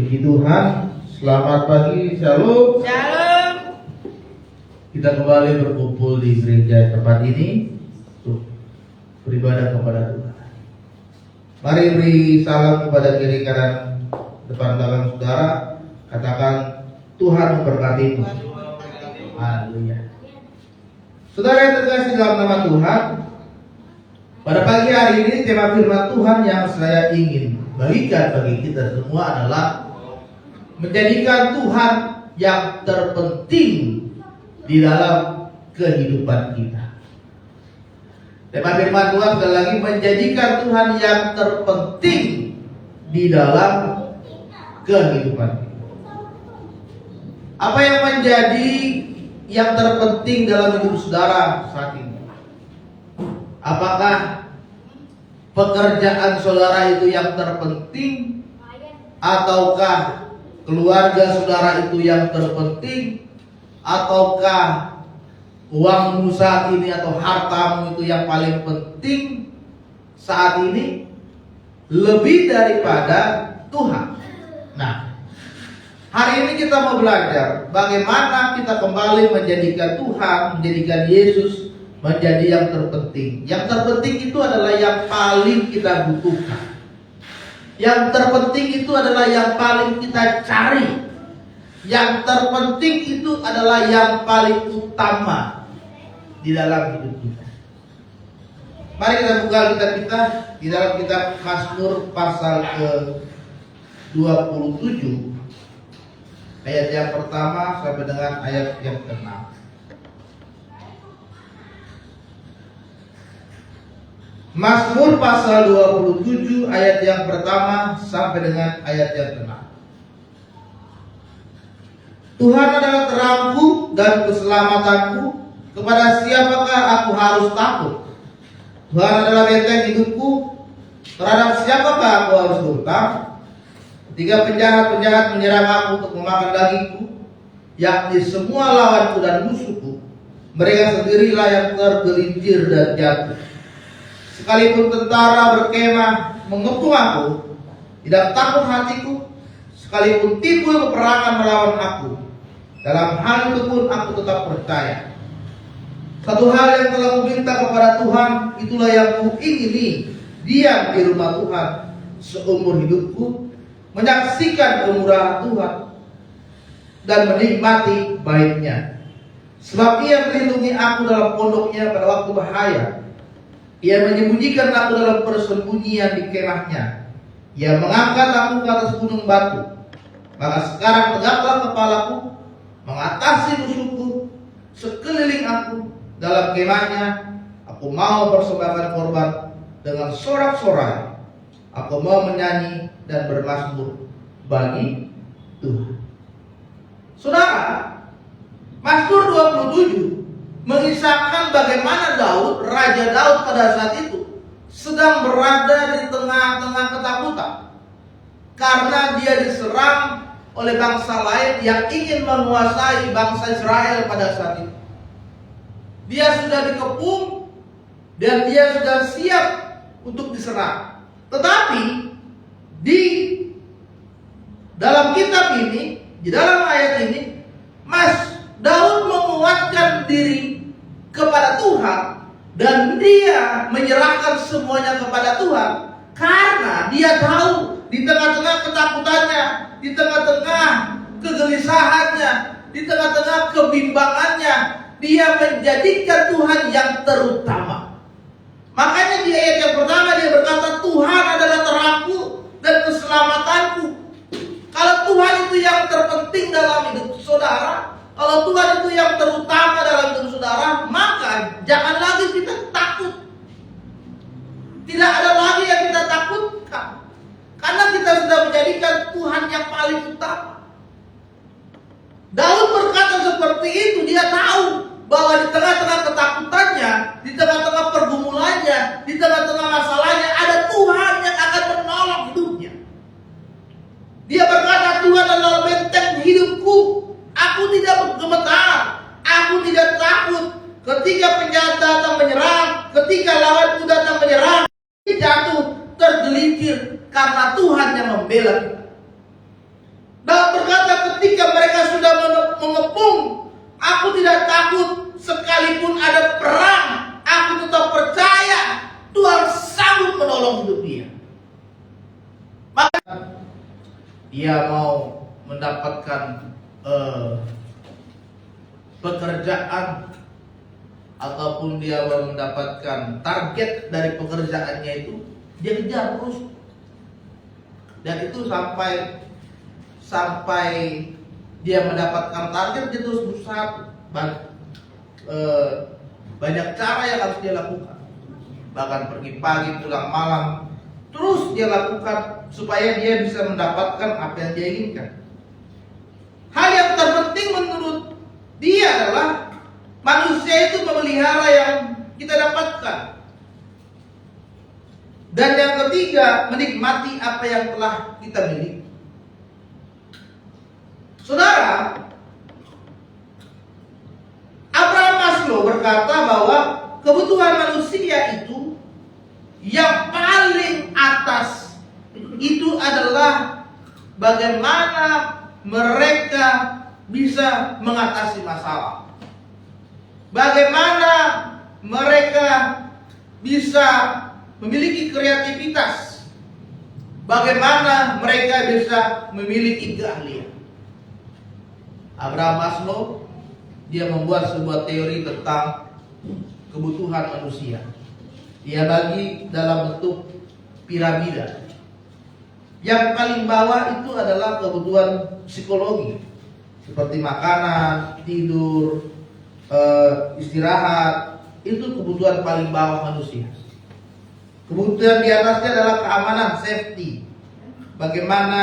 Puji Tuhan, selamat pagi, shalom. Shalom. Kita kembali berkumpul di gereja tempat ini untuk beribadah kepada Tuhan. Mari beri salam kepada kiri kanan depan belakang saudara. Katakan Tuhan memberkatimu. Haleluya. Saudara yang terkasih dalam nama Tuhan, pada pagi hari ini tema firman Tuhan yang saya ingin bagikan bagi kita semua adalah menjadikan Tuhan yang terpenting di dalam kehidupan kita. Tema firman Tuhan sekali lagi, menjadikan Tuhan yang terpenting di dalam kehidupan kita. Apa yang menjadi yang terpenting dalam hidup saudara saat ini? Apakah pekerjaan saudara itu yang terpenting, ataukah keluarga saudara itu yang terpenting, ataukah uangmu saat ini atau hartamu itu yang paling penting saat ini lebih daripada Tuhan? Nah, hari ini kita mau belajar bagaimana kita kembali menjadikan Tuhan, menjadikan Yesus menjadi yang terpenting. Yang terpenting itu adalah yang paling kita butuhkan. Yang terpenting itu adalah yang paling kita cari. Yang terpenting itu adalah yang paling utama di dalam hidup kita. Mari kita buka Alkitab kita di dalam kitab Mazmur pasal ke-27 ayat yang pertama sampai dengan ayat yang ke-6. Mazmur pasal 27 ayat yang pertama sampai dengan ayat yang ke-6. Tuhan adalah terangku dan keselamatanku, kepada siapakah aku harus takut? Tuhan adalah benteng hidupku, terhadap siapakah aku harus berhutang? Ketika penjahat-penjahat menyerang aku untuk memakan dagingku, yakni semua lawanku dan musuhku, mereka sendirilah yang tergelincir dan jatuh. Sekalipun tentara berkemah mengepung aku, tidak takut hatiku. Sekalipun timbul peperangan melawan aku, dalam hal itu pun aku tetap percaya. Satu hal yang telah kuminta kepada Tuhan, itulah yang kuingini, diam di rumah Tuhan seumur hidupku, menyaksikan kemurahan Tuhan dan menikmati baiknya. Sebab Ia melindungi aku dalam pondoknya pada waktu bahaya. Ia menyembunyikan aku dalam persembunyian di kemahnya. Ia mengangkat aku ke atas gunung batu. Maka sekarang tegaklah kepalaku, mengatasi musuhku sekeliling aku. Dalam kemahnya aku mau persembahkan korban dengan sorak-sorai. Aku mau menyanyi dan bermazmur bagi Tuhan. Saudara, Mazmur 27 mengisahkan bagaimana Daud, Raja Daud pada saat itu sedang berada di tengah-tengah ketakutan karena dia diserang oleh bangsa lain yang ingin menguasai bangsa Israel pada saat itu. Dia sudah dikepung dan dia sudah siap untuk diserang. Tetapi di dalam kitab ini, di dalam ayat ini, Daud menguatkan diri kepada Tuhan dan dia menyerahkan semuanya kepada Tuhan karena dia tahu di tengah-tengah ketakutannya, di tengah-tengah kegelisahannya, di tengah-tengah kebimbangannya, dia menjadikan Tuhan yang terutama. Makanya di ayat yang pertama dia berkata, Tuhan adalah terangku dan keselamatanku. Kalau Tuhan itu yang terpenting dalam hidup saudara, kalau Tuhan itu yang terutama dalam hidup saudara, maka jangan lagi kita takut. Tidak ada lagi yang kita takutkan, karena kita sudah menjadikan Tuhan yang paling utama. Daud berkata seperti itu. Dia tahu bahwa di tengah-tengah ketakutannya, di tengah-tengah pergumulannya, di tengah-tengah masalahnya, ada Tuhan yang akan menolong hidupnya. Dia berkata, Tuhan adalah benteng hidupku. Aku tidak gemetar, aku tidak takut ketika penjahat datang menyerang, ketika lawanku datang menyerang, jatuh tergelincir karena Tuhan yang membela kita. takut, sekalipun ada perang, aku tetap percaya Tuhan sanggup menolong hidup dia. Maka dia mau mendapatkan pekerjaan, ataupun dia mau mendapatkan target dari pekerjaannya itu, dia kejar terus. Dan itu sampai dia mendapatkan target, dia terus berusaha. Banyak cara yang harus dia lakukan, bahkan pergi pagi pulang malam, terus dia lakukan supaya dia bisa mendapatkan apa yang dia inginkan. Hal yang terpenting menurut dia adalah manusia itu memelihara yang kita dapatkan, dan yang ketiga menikmati apa yang telah kita miliki. Saudara, Abraham Maslow berkata bahwa kebutuhan manusia itu yang paling atas itu adalah bagaimana mereka bisa mengatasi masalah, bagaimana mereka bisa memiliki kreativitas, bagaimana mereka bisa memiliki keahlian. Abraham Maslow, dia membuat sebuah teori tentang kebutuhan manusia. Dia bagi dalam bentuk piramida. Yang paling bawah itu adalah kebutuhan psikologi, seperti makanan, tidur, istirahat. Itu kebutuhan paling bawah manusia. Kebutuhan di atasnya adalah keamanan, safety. Bagaimana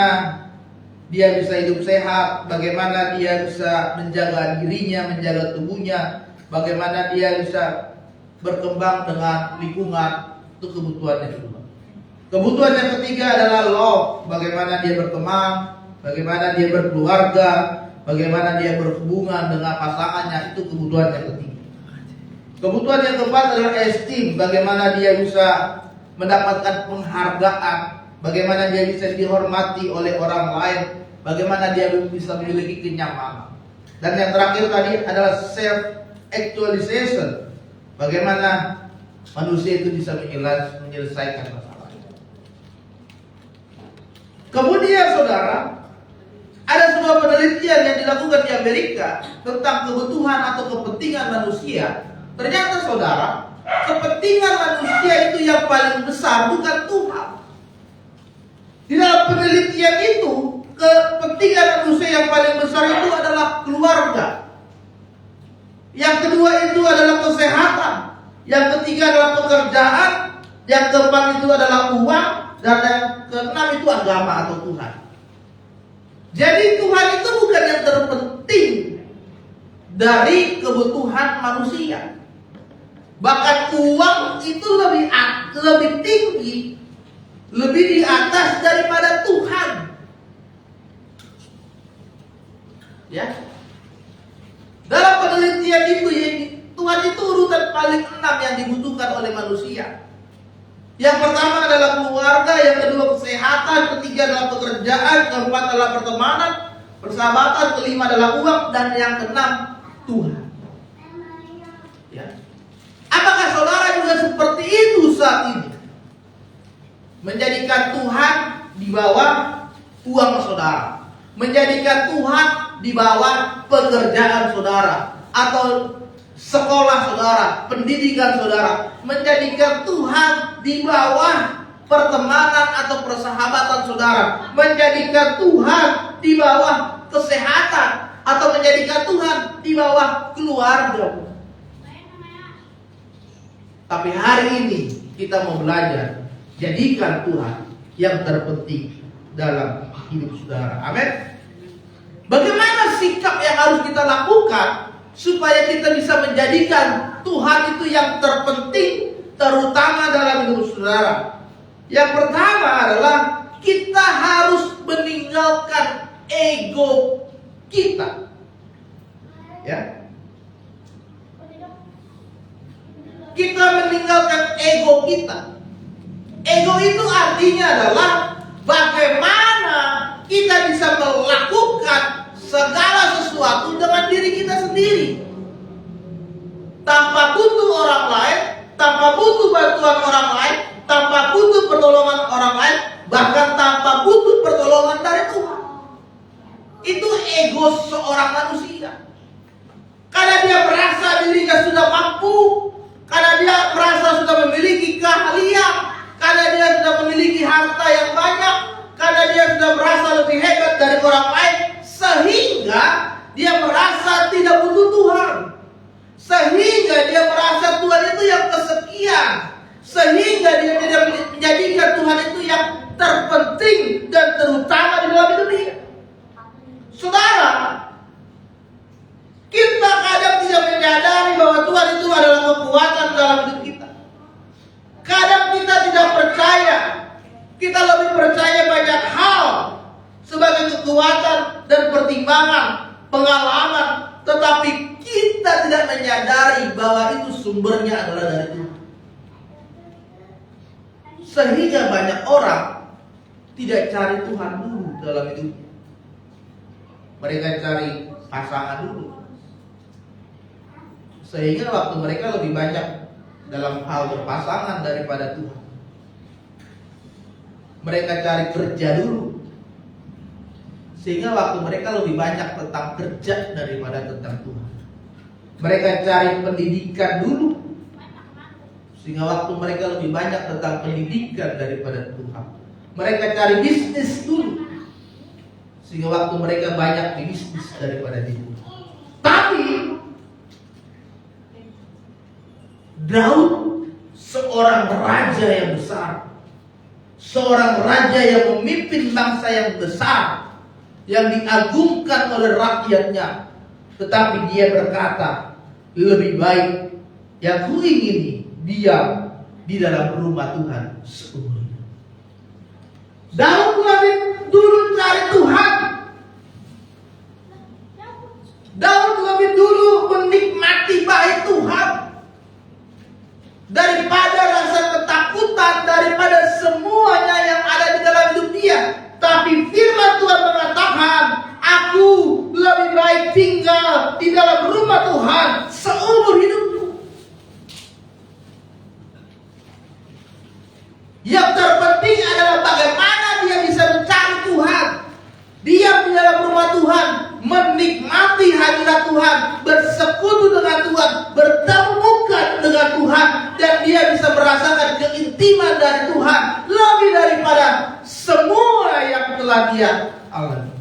dia bisa hidup sehat, bagaimana dia bisa menjaga dirinya, menjaga tubuhnya, bagaimana dia bisa berkembang dengan lingkungan. Itu kebutuhannya kedua. Kebutuhan yang ketiga adalah love, bagaimana dia berkembang, bagaimana dia berkeluarga, bagaimana dia berhubungan dengan pasangannya. Itu kebutuhan yang ketiga. Kebutuhan yang keempat adalah esteem, bagaimana dia bisa mendapatkan penghargaan, bagaimana dia bisa dihormati oleh orang lain, bagaimana dia bisa memiliki kenyamanan. Dan yang terakhir tadi adalah self actualization, bagaimana manusia itu bisa menyelesaikan masalah. Kemudian saudara, ada sebuah penelitian yang dilakukan di Amerika tentang kebutuhan atau kepentingan manusia. Ternyata saudara, kepentingan manusia itu yang paling besar bukan Tuhan. Di dalam penelitian itu, kepentingan manusia yang paling besar itu adalah keluarga. Yang kedua itu adalah kesehatan. Yang ketiga adalah pekerjaan. Yang keempat itu adalah uang. Dan yang keenam itu agama atau Tuhan. Jadi Tuhan itu bukan yang terpenting dari kebutuhan manusia. Bahkan uang itu lebih tinggi, lebih di atas daripada Tuhan. Ya. Dalam penelitian itu, Tuhan itu urutan paling 6 yang dibutuhkan oleh manusia. Yang pertama adalah keluarga, yang kedua kesehatan, ketiga adalah pekerjaan, keempat adalah pertemanan, persahabatan, kelima adalah uang, dan yang keenam Tuhan. Ya. Apakah saudara juga seperti itu saat ini? Menjadikan Tuhan di bawah uang saudara, menjadikan Tuhan di bawah pekerjaan saudara, atau sekolah saudara, pendidikan saudara, menjadikan Tuhan di bawah pertemanan atau persahabatan saudara, menjadikan Tuhan di bawah kesehatan, atau menjadikan Tuhan di bawah keluarga. Tapi hari ini kita mau belajar, jadikan Tuhan yang terpenting dalam hidup saudara. Amin. Bagaimana sikap yang harus kita lakukan supaya kita bisa menjadikan Tuhan itu yang terpenting, terutama dalam hidup saudara? Yang pertama adalah kita harus meninggalkan ego kita. Ya. Kita meninggalkan ego kita. Ego itu artinya adalah bagaimana kita bisa melakukan segala sesuatu dengan diri kita sendiri. tanpa butuh orang lain, tanpa butuh bantuan orang lain, tanpa butuh pertolongan orang lain, bahkan tanpa butuh pertolongan dari Tuhan. Itu ego seorang manusia. Karena dia merasa dirinya sudah mampu, karena dia merasa sudah memiliki keahlian, karena dia sudah memiliki harta yang banyak, karena dia sudah merasa lebih hebat dari orang lain, sehingga dia merasa tidak butuh Tuhan. Sehingga dia merasa Tuhan itu yang kesekian. Sehingga dia tidak menjadikan Tuhan itu yang terpenting dan terutama di dalam hidup dia. Saudara, kita kadang tidak menyadari bahwa Tuhan itu adalah kekuatan dalam hidup kita. Kadang kita tidak percaya. Kita lebih percaya banyak hal sebagai kekuatan dan pertimbangan, pengalaman, tetapi kita tidak menyadari bahwa itu sumbernya adalah dari Tuhan. Sehingga banyak orang tidak cari Tuhan dulu dalam hidupnya. Mereka cari pasangan dulu. Sehingga waktu mereka lebih banyak dalam hal berpasangan daripada Tuhan. Mereka cari kerja dulu. Sehingga waktu mereka lebih banyak tentang kerja daripada tentang Tuhan. Mereka cari pendidikan dulu. Sehingga waktu mereka lebih banyak tentang pendidikan daripada Tuhan. Mereka cari bisnis dulu. Sehingga waktu mereka banyak di bisnis daripada di Tuhan. Tapi Daud seorang raja yang besar, seorang raja yang memimpin bangsa yang besar, yang diagungkan oleh rakyatnya, tetapi dia berkata, lebih baik yang kuingini diam di dalam rumah Tuhan seumur hidup. Daud lebih dulu cari Tuhan. Daud lebih dulu menikmati baik Tuhan daripada rasa ketakutan, daripada semuanya yang ada di dalam hidup dia. Tapi firman Tuhan mengatakan, aku lebih baik tinggal di dalam rumah Tuhan seumur hidupku. Yang terpenting adalah bagaimana dia bisa mencari Tuhan, diam di dalam rumah Tuhan, menikmati hadirat Tuhan, bersekutu dengan Tuhan, bertemu muka dengan Tuhan, dan dia bisa merasakan keintiman dari Tuhan lebih daripada semua yang telah dia alami.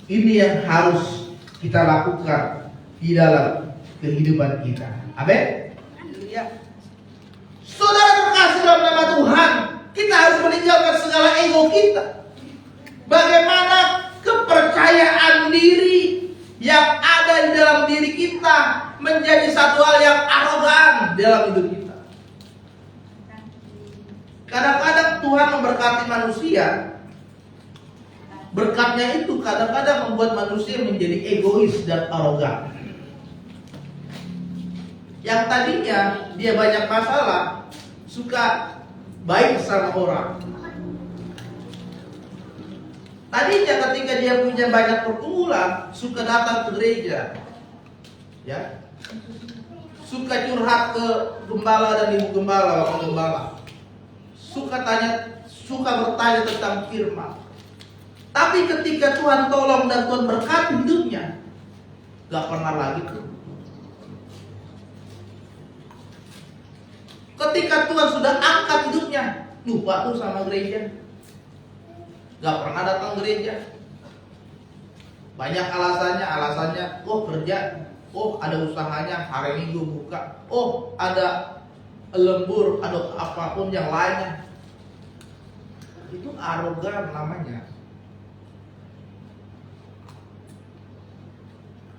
Ini yang harus kita lakukan di dalam kehidupan kita. Amin. Saudara terkasih dalam nama Tuhan, kita harus meninggalkan segala ego kita. Bagaimana kepercayaan diri yang ada di dalam diri kita menjadi satu hal yang arogan dalam hidup kita. Kadang-kadang Tuhan memberkati manusia, berkatnya itu kadang-kadang membuat manusia menjadi egois dan arogan. Yang tadinya dia banyak masalah, suka baik sama orang. Tadinya ketika dia punya banyak pergumulan, suka datang ke gereja, ya, suka curhat ke gembala dan ibu gembala, bapak gembala, suka bertanya tentang firman. Tapi ketika Tuhan tolong dan Tuhan berkati hidupnya, gak pernah lagi tuh. Ketika Tuhan sudah angkat hidupnya, lupa tuh sama gereja. Gak pernah datang gereja. Banyak alasannya, oh kerja, oh ada usahanya, hari Minggu buka, oh ada lembur, ada apapun yang lainnya. Itu arogan namanya.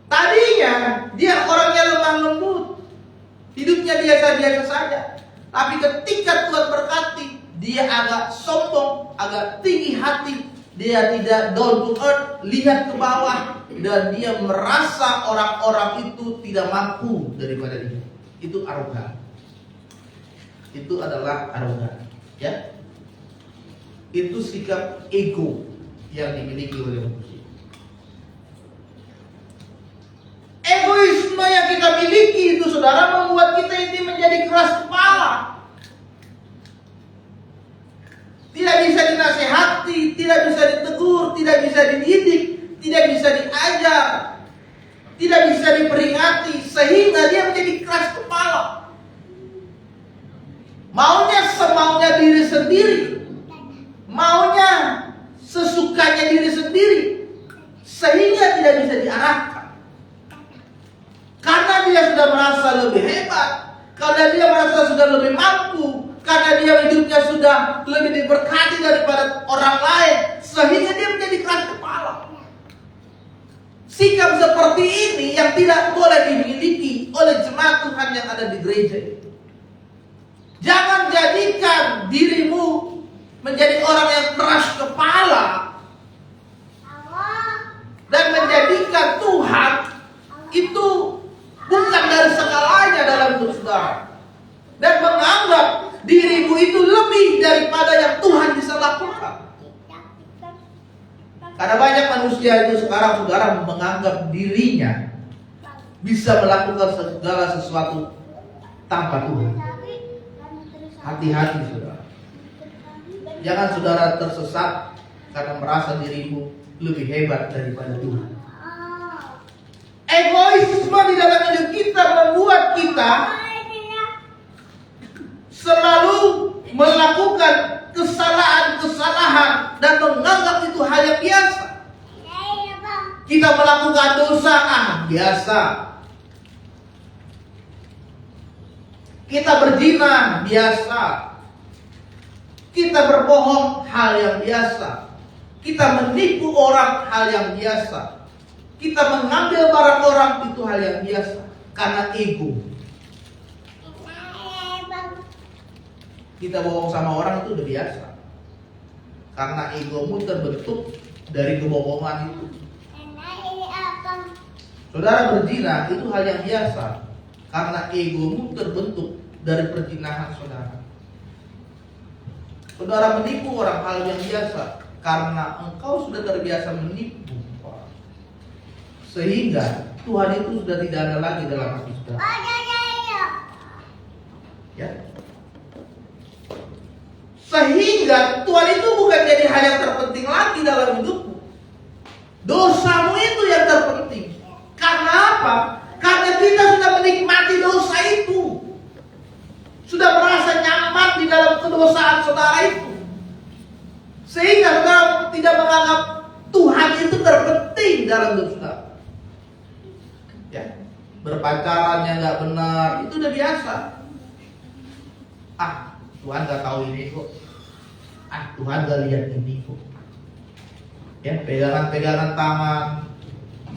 Tadinya dia orangnya lemah lembut, hidupnya biasa-biasa saja. Tapi ketika Tuhan berkati, dia agak sombong, agak tinggi hati. Dia tidak down to earth, lihat ke bawah, dan dia merasa orang-orang itu tidak mampu daripada dia. Itu arogan. Itu adalah arogan, ya. Itu sikap ego yang dimiliki oleh manusia. saudara, membuat kita ini menjadi keras kepala. Tidak bisa dinasehati, tidak bisa ditegur, tidak bisa dididik, tidak bisa diajar, tidak bisa diperingati, sehingga dia menjadi keras kepala. Maunya semaunya diri sendiri, maunya sesukanya diri sendiri, sehingga tidak bisa diarahkan. Karena dia sudah merasa lebih hebat, karena dia merasa sudah lebih mampu, karena dia hidupnya sudah lebih diberkati daripada orang lain, sehingga dia menjadi keras kepala. Sikap seperti ini yang tidak boleh dimiliki oleh jemaat Tuhan yang ada di gereja. Jangan jadikan dirimu menjadi orang yang keras kepala dan menjadikan Tuhan itu bukan dari segalanya dalam hidup saudara, dan menganggap dirimu itu lebih daripada yang Tuhan bisa lakukan. Karena banyak manusia itu sekarang, saudara, menganggap dirinya bisa melakukan segala sesuatu tanpa Tuhan. Hati-hati, saudara. Jangan saudara tersesat karena merasa dirimu lebih hebat daripada Tuhan. Egoisme di dalam hidup kita membuat kita selalu melakukan kesalahan-kesalahan dan menganggap itu hal yang biasa. Kita melakukan dosa, biasa. Kita berzina, biasa. Kita berbohong, hal yang biasa. Kita menipu orang, hal yang biasa. Kita mengambil barang orang, itu hal yang biasa. Karena ego. Kita bohong sama orang itu udah biasa. Karena egomu terbentuk dari kebohongan itu. Saudara berzina itu hal yang biasa. Karena egomu terbentuk dari perzinahan saudara. Saudara menipu orang, hal yang biasa. Karena engkau sudah terbiasa menipu. Sehingga Tuhan itu sudah tidak ada lagi dalam hati saudara. Ya. Sehingga Tuhan itu bukan jadi hal yang terpenting lagi dalam hidupmu. Dosamu itu yang terpenting. Karena apa? Karena kita sudah menikmati dosa itu. Sudah merasa nyaman di dalam kedosaan saudara itu. Sehingga saudara tidak menganggap Tuhan itu terpenting dalam hidup saudara. Ya, berpacarannya nggak benar, itu udah biasa. Tuhan nggak tahu ini kok. Tuhan nggak lihat ini kok. Ya, pegangan-pegangan tangan,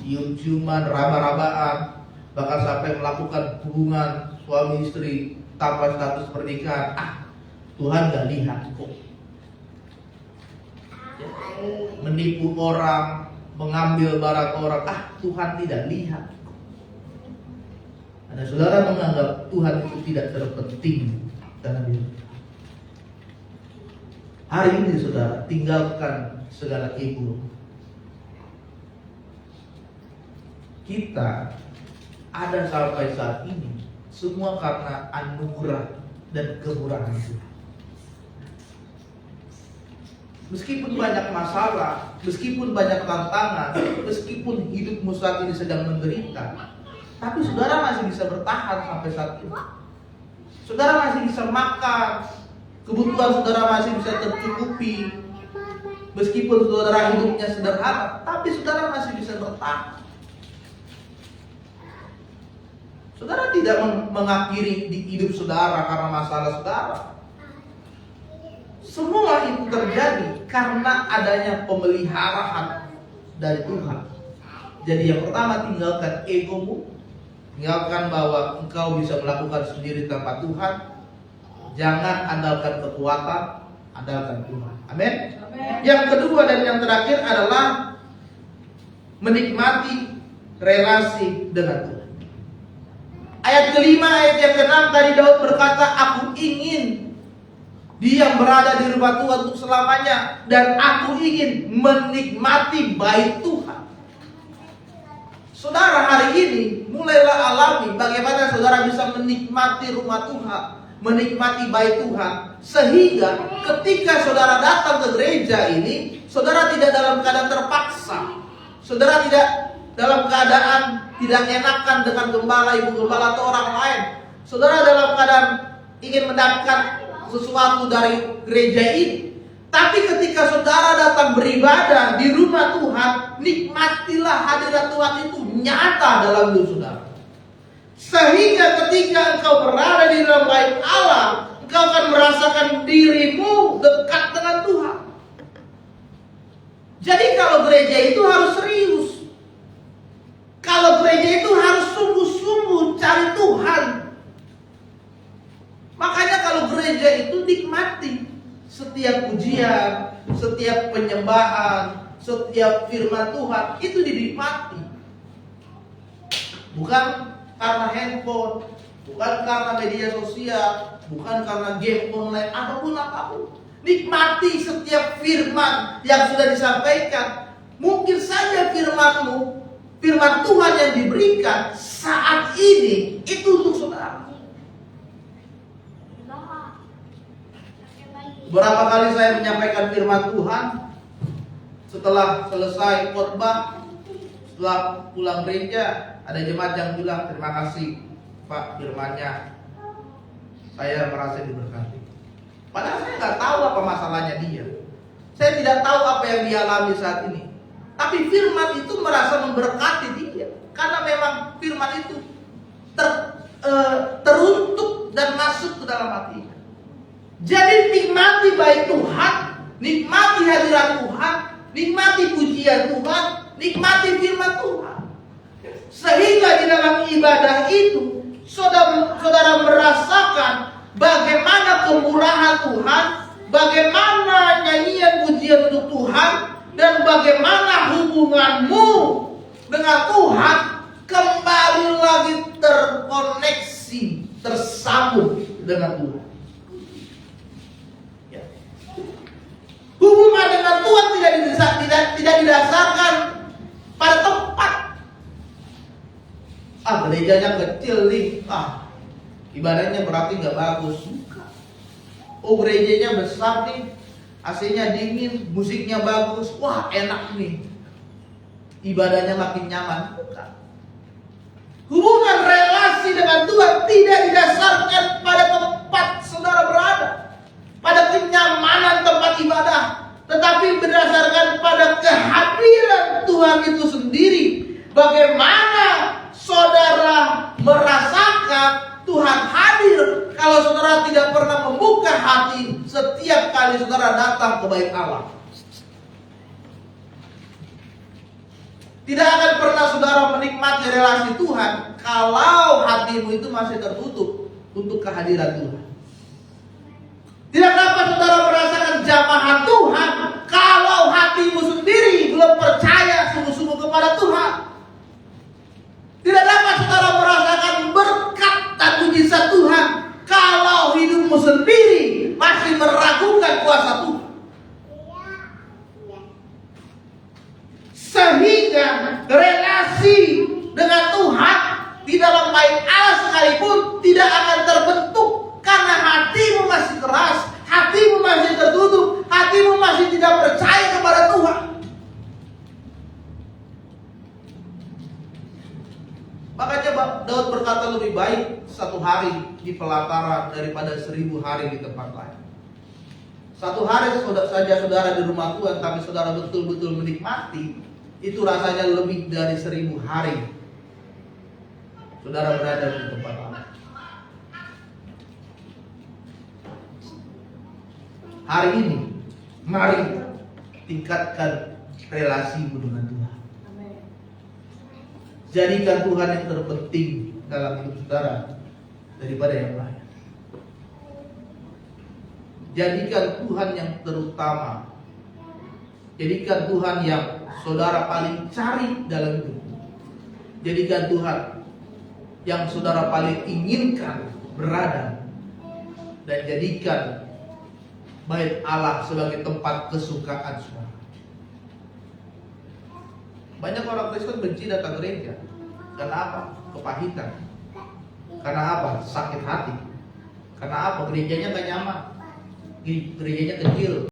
cium-ciuman, raba-rabaan, bahkan sampai melakukan hubungan suami istri tanpa status pernikahan. Tuhan nggak lihat kok. Ya, menipu orang, mengambil barang orang, Tuhan tidak lihat. Karena saudara menganggap Tuhan itu tidak terpenting dalam hidup. Hari ini saudara, tinggalkan segala ego. Kita ada sampai saat ini semua karena anugerah dan kemurahan Tuhan. Meskipun banyak masalah, meskipun banyak tantangan, meskipun hidupmu saat ini sedang menderita, tapi saudara masih bisa bertahan sampai saat ini. Saudara masih bisa makan, kebutuhan saudara masih bisa tercukupi. Meskipun saudara hidupnya sederhana, tapi saudara masih bisa bertahan. Saudara tidak mengakhiri di hidup saudara karena masalah saudara. Semua itu terjadi karena adanya pemeliharaan dari Tuhan. Jadi yang pertama, tinggalkan egomu. Tinggalkan bahwa engkau bisa melakukan sendiri tanpa Tuhan. Jangan andalkan kekuatan, andalkan Tuhan. Amin. Yang kedua dan yang terakhir adalah menikmati relasi dengan Tuhan. Ayat kelima, ayat yang keenam tadi Daud berkata, aku ingin Dia berada di rumah Tuhan untuk selamanya, dan aku ingin menikmati bait Tuhan. Saudara hari ini mulailah alami bagaimana saudara bisa menikmati rumah Tuhan, menikmati bait Tuhan, sehingga ketika saudara datang ke gereja ini, saudara tidak dalam keadaan terpaksa, saudara tidak dalam keadaan tidak enakan dengan gembala, ibu gembala atau orang lain, saudara dalam keadaan ingin mendapatkan sesuatu dari gereja ini. Tapi ketika saudara datang beribadah di rumah Tuhan, nikmatilah hadirat Tuhan itu nyata dalam hidup saudara. Sehingga ketika engkau berada di dalam bait Allah, engkau akan merasakan dirimu dekat dengan Tuhan. Jadi kalau gereja itu harus serius. Kalau gereja itu harus sungguh-sungguh cari Tuhan. Makanya kalau gereja itu nikmati setiap pujian, setiap penyembahan, setiap firman Tuhan itu dinikmati. Bukan karena handphone, bukan karena media sosial, bukan karena game online, apapun. Nikmati setiap firman yang sudah disampaikan. Mungkin saja firman Tuhan yang diberikan saat ini itu untuk saudara. Berapa kali saya menyampaikan firman Tuhan, setelah selesai khotbah, setelah pulang gereja, ada jemaat yang bilang, terima kasih Pak firmannya, saya merasa diberkati. Padahal saya nggak tahu apa masalahnya dia, saya tidak tahu apa yang dia alami saat ini. Tapi firman itu merasa memberkati dia, karena memang firman itu teruntuk dan masuk ke dalam hatinya. Jadi nikmati bait Tuhan, nikmati hadirat Tuhan, nikmati pujian Tuhan, nikmati firman Tuhan. Sehingga di dalam ibadah itu saudara merasakan bagaimana kemurahan Tuhan, bagaimana nyanyian pujian untuk Tuhan, dan bagaimana hubunganmu dengan Tuhan kembali lagi terkoneksi, tersambung dengan Tuhan. Hubungan dengan Tuhan tidak didasarkan pada tempat. Gerejanya kecil nih, ibadahnya berarti nggak bagus. Gerejanya besar nih, AC-nya dingin, musiknya bagus, wah enak nih, ibadahnya makin nyaman. Bukan. Hubungan relasi dengan Tuhan tidak didasarkan pada tempat saudara berada, pada kenyamanan tempat ibadah, tetapi berdasarkan pada kehadiran Tuhan itu sendiri. Bagaimana saudara merasakan Tuhan hadir kalau saudara tidak pernah membuka hati setiap kali saudara datang ke bait Allah? Tidak akan pernah saudara menikmati relasi Tuhan kalau hatimu itu masih tertutup untuk kehadiran Tuhan. Tidak dapat saudara merasakan jamahan Tuhan kalau hatimu sendiri belum percaya sungguh-sungguh kepada Tuhan. Tidak dapat saudara merasakan berkat dan mujizat Tuhan kalau hidupmu sendiri masih meragukan kuasa Tuhan. Sehingga relasi dengan Tuhan di dalam bait Allah sekalipun tidak akan terbentuk karena hatimu masih keras, hatimu masih tertutup, hatimu masih tidak percaya kepada Tuhan. Makanya Daud berkata lebih baik 1 hari di pelataran daripada 1000 hari di tempat lain. 1 hari saja saudara di rumah Tuhan, tapi saudara betul-betul menikmati, itu rasanya lebih dari 1000 hari saudara berada di tempat Allah. Hari ini, mari tingkatkan relasimu dengan Tuhan. Jadikan Tuhan yang terpenting dalam hidup saudara daripada yang lain. Jadikan Tuhan yang terutama. Jadikan Tuhan yang saudara paling cari dalam hidup. Jadikan Tuhan yang saudara paling inginkan berada. Dan jadikan bait Allah sebagai tempat kesukaan saudara. Banyak orang Kristen benci datang gereja. Karena apa? Kepahitan. Karena apa? Sakit hati. Karena apa? Gerejanya gak nyaman. Gerejanya kecil.